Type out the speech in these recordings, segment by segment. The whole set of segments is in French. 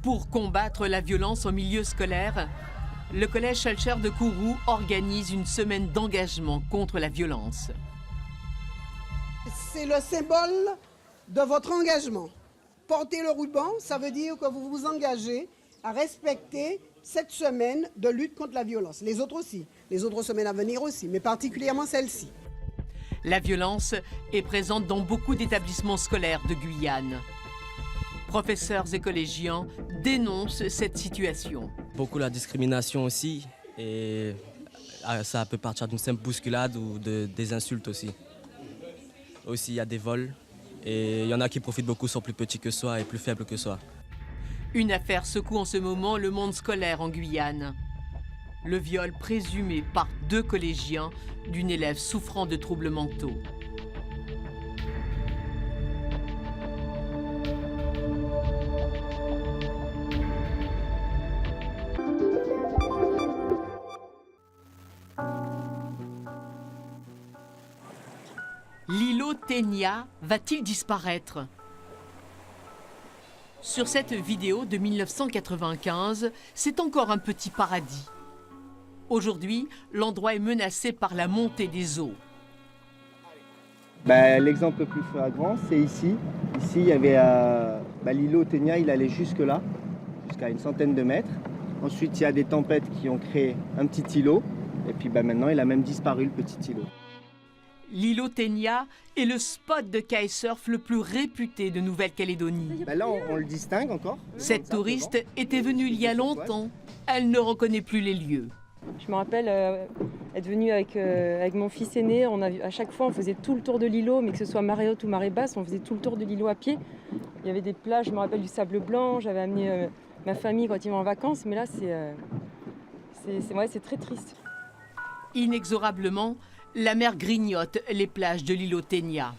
Pour combattre la violence au milieu scolaire, le collège Schœlcher de Kourou organise une semaine d'engagement contre la violence. C'est le symbole de votre engagement. Porter le ruban, ça veut dire que vous vous engagez à respecter cette semaine de lutte contre la violence. Les autres aussi, les autres semaines à venir aussi, mais particulièrement celle-ci. La violence est présente dans beaucoup d'établissements scolaires de Guyane. Professeurs et collégiens dénoncent cette situation. Beaucoup la discrimination aussi, et ça peut partir d'une simple bousculade ou des insultes aussi. Aussi, il y a des vols, et il y en a qui profitent beaucoup, sont plus petits que soi et plus faibles que soi. Une affaire secoue en ce moment le monde scolaire en Guyane. Le viol présumé par 2 collégiens d'une élève souffrant de troubles mentaux. L'îlot Ténia va-t-il disparaître? Sur cette vidéo de 1995, c'est encore un petit paradis. Aujourd'hui, l'endroit est menacé par la montée des eaux. L'exemple le plus flagrant, c'est ici. Ici, il y avait l'îlot Ténia, il allait jusque là, jusqu'à une centaine de mètres. Ensuite, il y a des tempêtes qui ont créé un petit îlot. Et puis maintenant, il a même disparu, le petit îlot. L'îlot Ténia est le spot de kitesurf le plus réputé de Nouvelle-Calédonie. Là, on le distingue encore. Cette touriste était venue il y a longtemps. Elle ne reconnaît plus les lieux. Je me rappelle être venue avec mon fils aîné. À chaque fois, on faisait tout le tour de l'îlot, mais que ce soit marée haute ou marée basse, on faisait tout le tour de l'îlot à pied. Il y avait des plages, je me rappelle du sable blanc. J'avais amené ma famille quand ils vont en vacances, mais là, c'est très triste. Inexorablement, la mer grignote les plages de l'îlot Ténia.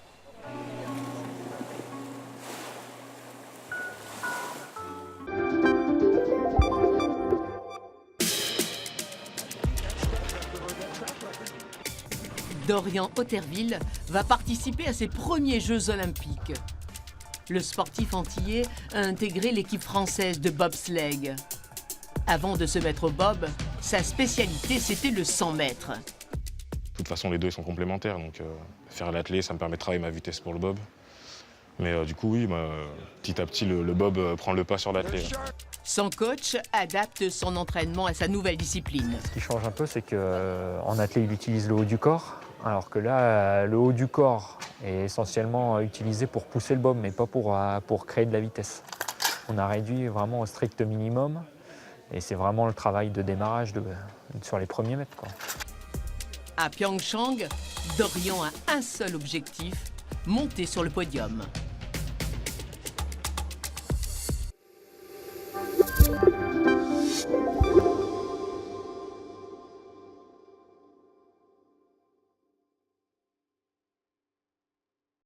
Dorian Otterville va participer à ses premiers Jeux olympiques. Le sportif antillais a intégré l'équipe française de bobsleigh. Avant de se mettre au bob, sa spécialité, c'était le 100 mètres. De toute façon, les deux sont complémentaires, donc faire l'athlé, ça me permet de travailler ma vitesse pour le bob. Mais du coup, oui, petit à petit, le bob prend le pas sur l'athlé. Son coach adapte son entraînement à sa nouvelle discipline. Ce qui change un peu, c'est qu'en athlé, il utilise le haut du corps, alors que là, le haut du corps est essentiellement utilisé pour pousser le bob, mais pas pour créer de la vitesse. On a réduit vraiment au strict minimum, et c'est vraiment le travail de démarrage sur les premiers mètres, quoi. À Pyeongchang, Dorian a un seul objectif, monter sur le podium.